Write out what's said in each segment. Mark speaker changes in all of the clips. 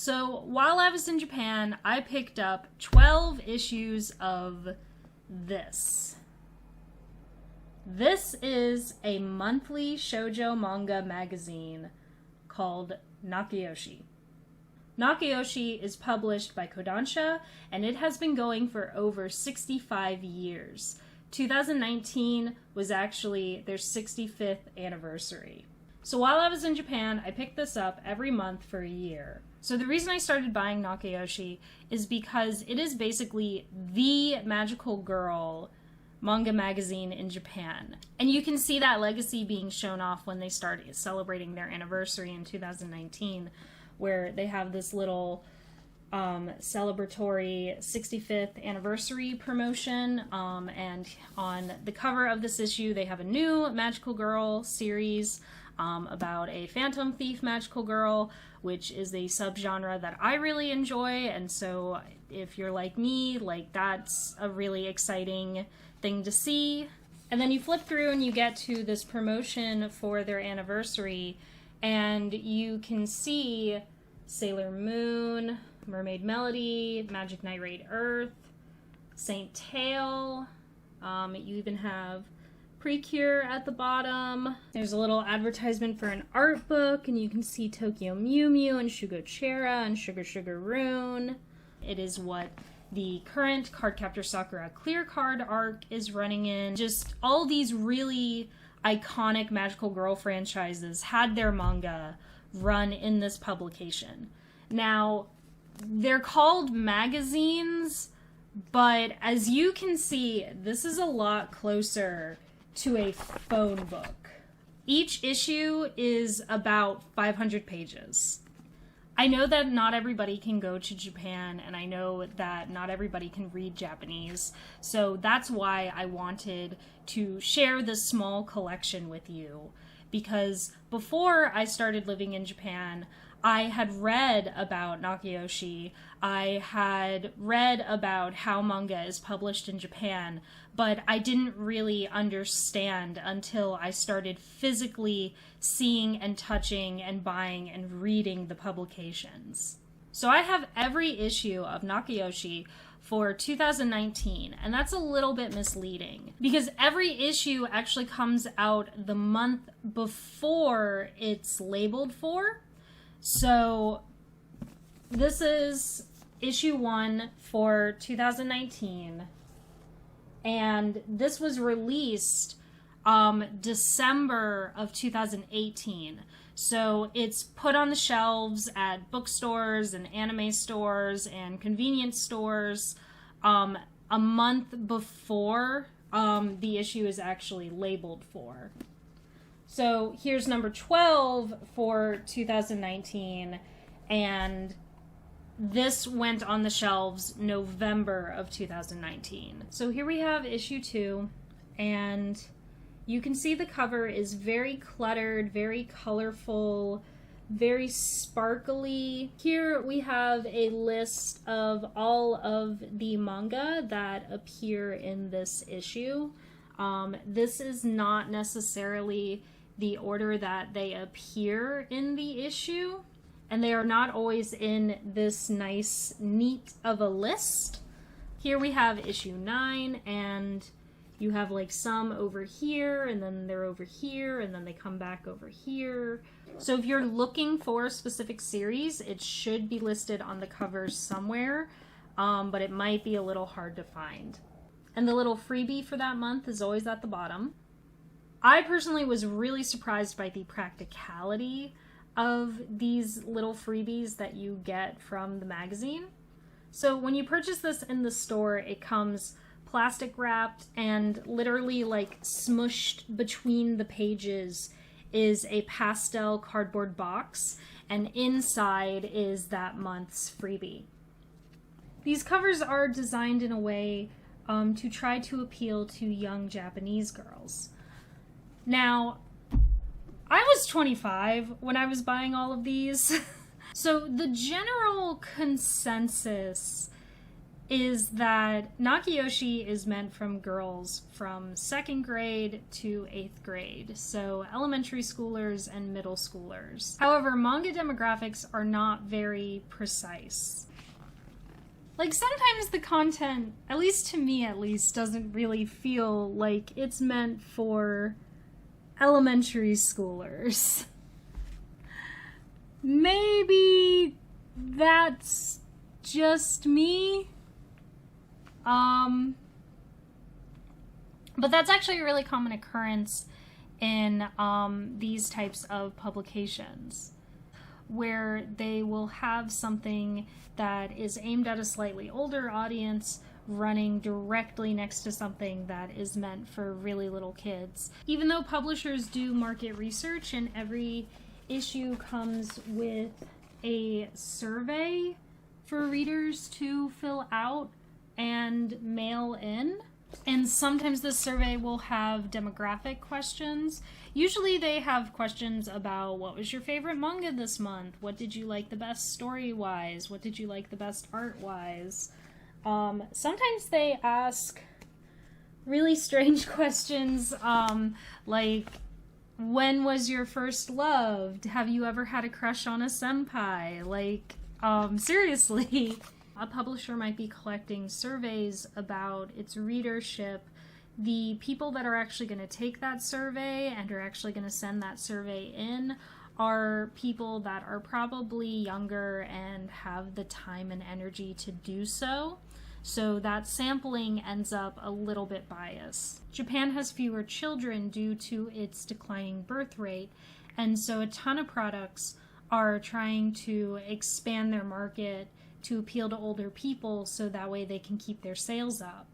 Speaker 1: So while I was in Japan, I picked up 12 issues of this. This is a monthly shoujo manga magazine called Nakayoshi. Nakayoshi is published by Kodansha, and it has been going for over 65 years. 2019 was actually their 65th anniversary. So while I was in Japan, I picked this up every month for a year. So the reason I started buying Nakayoshi is because it is basically the magical girl manga magazine in Japan. And you can see that legacy being shown off when they start celebrating their anniversary in 2019, where they have this little celebratory 65th anniversary promotion, and on the cover of this issue they have a new magical girl series about a phantom thief magical girl, which is a subgenre that I really enjoy, and so if you're like me, like, that's a really exciting thing to see. And then you flip through and you get to this promotion for their anniversary, and you can see Sailor Moon, Mermaid Melody, Magic Knight Raid Earth, Saint Tail. You even have Precure at the bottom. There's a little advertisement for an art book, and you can see Tokyo Mew Mew and Shugo Chera and Sugar Sugar Rune. It is what the current Cardcaptor Sakura Clear Card arc is running in. Just all these really iconic magical girl franchises had their manga run in this publication. Now, they're called magazines, but as you can see, this is a lot closer to a phone book. Each issue is about 500 pages. I know that not everybody can go to Japan, and I know that not everybody can read Japanese, so that's why I wanted to share this small collection with you. Because before I started living in Japan, I had read about Nakayoshi, I had read about how manga is published in Japan, but I didn't really understand until I started physically seeing and touching and buying and reading the publications. So I have every issue of Nakayoshi for 2019, and that's a little bit misleading because every issue actually comes out the month before it's labeled for. So this is issue 1 for 2019, and this was released December of 2018. So it's put on the shelves at bookstores and anime stores and convenience stores a month before the issue is actually labeled for. So here's number 12 for 2019, and this went on the shelves November of 2019. So here we have issue 2, and you can see the cover is very cluttered, very colorful, very sparkly. Here we have a list of all of the manga that appear in this issue. This is not necessarily the order that they appear in the issue, and they are not always in this nice, neat of a list. Here we have issue 9, and you have like some over here, and then they're over here, and then they come back over here. So if you're looking for a specific series, it should be listed on the covers somewhere, but it might be a little hard to find. And the little freebie for that month is always at the bottom. I personally was really surprised by the practicality of these little freebies that you get from the magazine. So when you purchase this in the store, it comes plastic wrapped, and literally like smushed between the pages is a pastel cardboard box, and inside is that month's freebie. These covers are designed in a way to try to appeal to young Japanese girls. Now, I was 25 when I was buying all of these. So the general consensus is that Nakayoshi is meant from girls from 2nd grade to 8th grade, so elementary schoolers and middle schoolers. However, manga demographics are not very precise. Like, sometimes the content, at least to me at least, doesn't really feel like it's meant for elementary schoolers. Maybe that's just me. But that's actually a really common occurrence in these types of publications, where they will have something that is aimed at a slightly older audience running directly next to something that is meant for really little kids. Even though publishers do market research and every issue comes with a survey for readers to fill out and mail in, and sometimes this survey will have demographic questions. Usually they have questions about what was your favorite manga this month? What did you like the best story-wise? What did you like the best art-wise? Sometimes they ask really strange questions, like, when was your first love? Have you ever had a crush on a senpai? Like, seriously. A publisher might be collecting surveys about its readership. The people that are actually going to take that survey and are actually going to send that survey in are people that are probably younger and have the time and energy to do so. So that sampling ends up a little bit biased. Japan has fewer children due to its declining birth rate, and so a ton of products are trying to expand their market to appeal to older people so that way they can keep their sales up.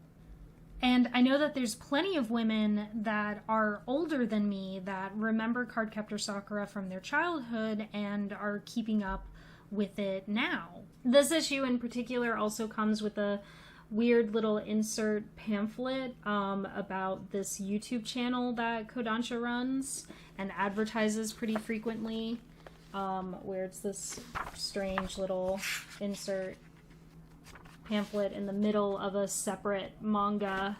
Speaker 1: And I know that there's plenty of women that are older than me that remember Cardcaptor Sakura from their childhood and are keeping up with it now. This issue in particular also comes with a weird little insert pamphlet about this YouTube channel that Kodansha runs and advertises pretty frequently, where it's this strange little insert pamphlet in the middle of a separate manga.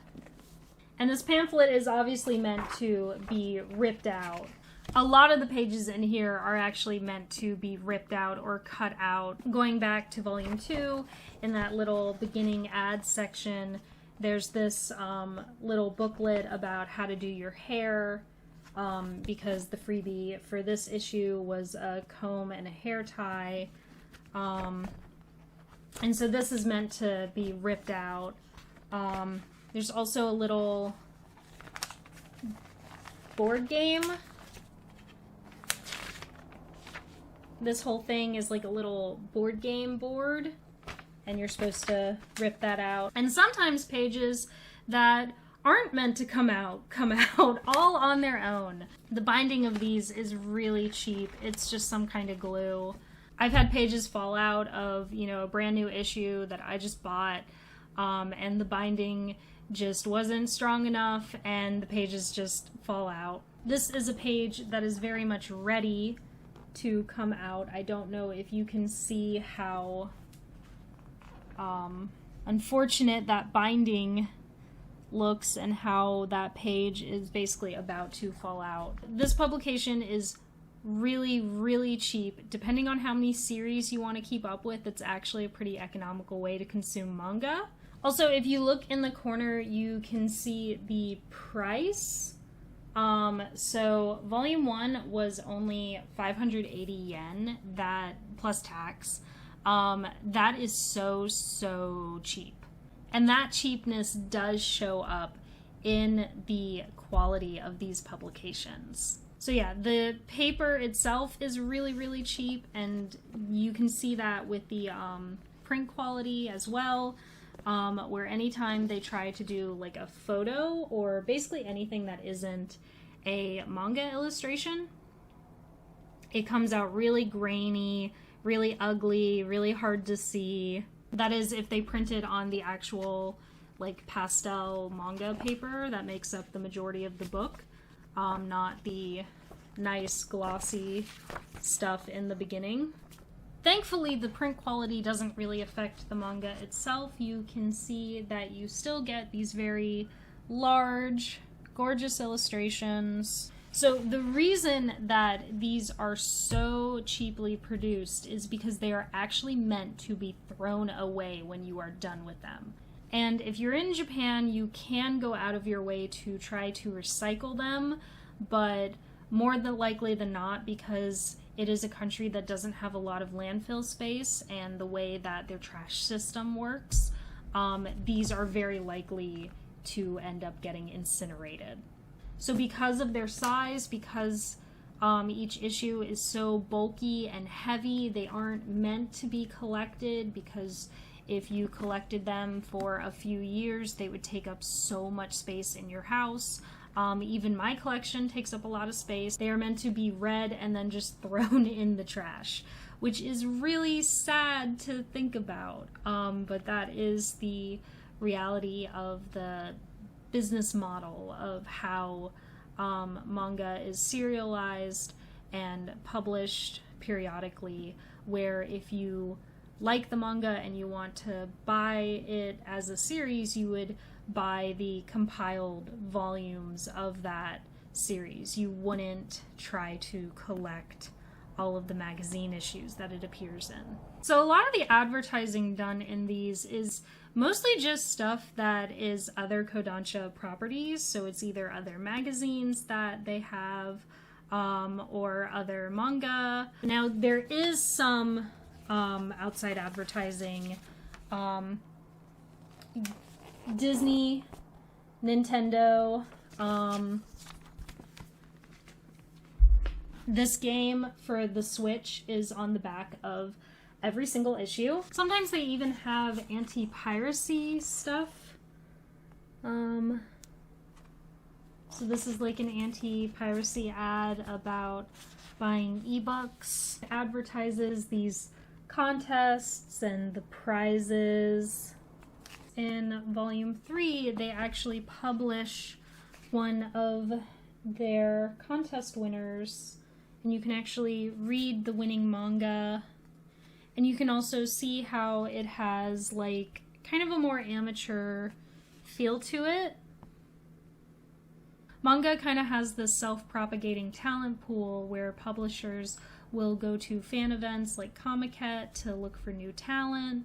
Speaker 1: And this pamphlet is obviously meant to be ripped out. A lot of the pages in here are actually meant to be ripped out or cut out. Going back to volume 2, in that little beginning ads section, there's this little booklet about how to do your hair, because the freebie for this issue was a comb and a hair tie. And so this is meant to be ripped out. There's also a little board game. This whole thing is like a little board game board, and you're supposed to rip that out. And sometimes pages that aren't meant to come out all on their own. The binding of these is really cheap. It's just some kind of glue. I've had pages fall out of, a brand new issue that I just bought, and the binding just wasn't strong enough, and the pages just fall out. This is a page that is very much ready to come out. I don't know if you can see how unfortunate that binding looks and how that page is basically about to fall out. This publication is really, really cheap. Depending on how many series you want to keep up with, it's actually a pretty economical way to consume manga. Also, if you look in the corner, you can see the price. So volume 1 was only 580 yen, that plus tax. That is so cheap. And that cheapness does show up in the quality of these publications. So yeah, the paper itself is really, really cheap, and you can see that with the print quality as well, where anytime they try to do like a photo or basically anything that isn't a manga illustration, it comes out really grainy, really ugly, really hard to see. That is if they printed on the actual like pastel manga paper that makes up the majority of the book, not the nice glossy stuff in the beginning. Thankfully, the print quality doesn't really affect the manga itself. You can see that you still get these very large, gorgeous illustrations. So the reason that these are so cheaply produced is because they are actually meant to be thrown away when you are done with them. And if you're in Japan, you can go out of your way to try to recycle them, but more than likely than not, because it is a country that doesn't have a lot of landfill space and the way that their trash system works, these are very likely to end up getting incinerated. So because of their size, because each issue is so bulky and heavy, they aren't meant to be collected, because if you collected them for a few years, they would take up so much space in your house. Even my collection takes up a lot of space. They are meant to be read and then just thrown in the trash, which is really sad to think about. But that is the reality of the business model of how manga is serialized and published periodically, where if you like the manga and you want to buy it as a series, you would buy the compiled volumes of that series. You wouldn't try to collect all of the magazine issues that it appears in. So a lot of the advertising done in these is mostly just stuff that is other Kodansha properties. So it's either other magazines that they have or other manga. Now there is some outside advertising. Disney, Nintendo, this game for the Switch is on the back of every single issue. Sometimes they even have anti-piracy stuff. So this is like an anti-piracy ad about buying ebooks. It advertises these contests and the prizes. In volume 3, they actually publish one of their contest winners, and you can actually read the winning manga, and you can also see how it has like kind of a more amateur feel to it. Manga kind of has this self-propagating talent pool where publishers will go to fan events like Comiket to look for new talent.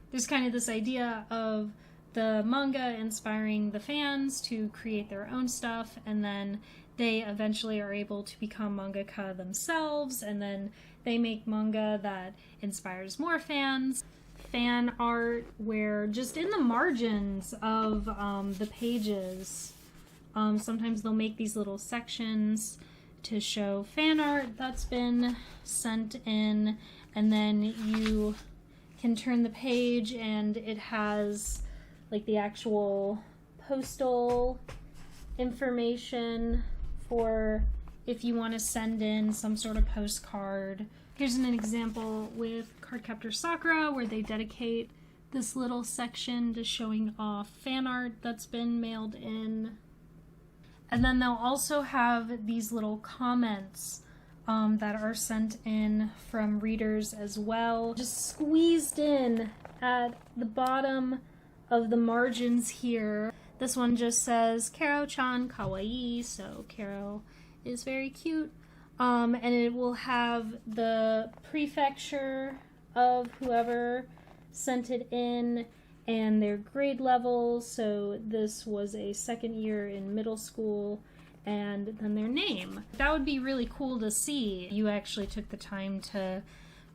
Speaker 1: There's kind of this idea of the manga inspiring the fans to create their own stuff, and then they eventually are able to become mangaka themselves, and then they make manga that inspires more fans. Fan art where just in the margins of the pages, sometimes they'll make these little sections to show fan art that's been sent in, and then you can turn the page and it has like the actual postal information for if you want to send in some sort of postcard. Here's an example with Cardcaptor Sakura where they dedicate this little section to showing off fan art that's been mailed in. And then they'll also have these little comments that are sent in from readers as well, just squeezed in at the bottom of the margins here. This one just says Karo-chan kawaii, so Karo is very cute. And it will have the prefecture of whoever sent it in and their grade level. So this was a second year in middle school, and then their name. That would be really cool to see. You actually took the time to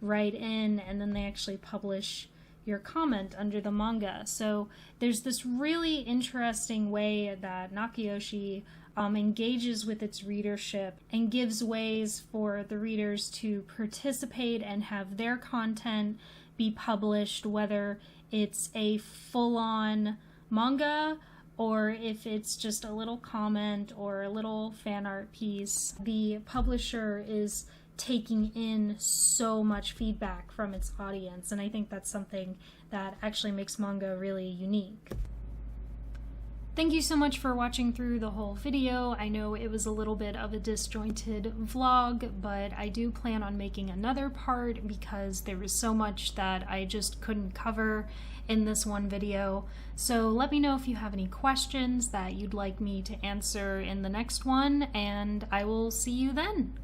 Speaker 1: write in, and then they actually publish your comment under the manga. So there's this really interesting way that Nakayoshi engages with its readership and gives ways for the readers to participate and have their content be published, whether it's a full-on manga or if it's just a little comment or a little fan art piece. The publisher is taking in so much feedback from its audience, and I think that's something that actually makes manga really unique. Thank you so much for watching through the whole video. I know it was a little bit of a disjointed vlog, but I do plan on making another part because there was so much that I just couldn't cover in this one video. So let me know if you have any questions that you'd like me to answer in the next one, and I will see you then.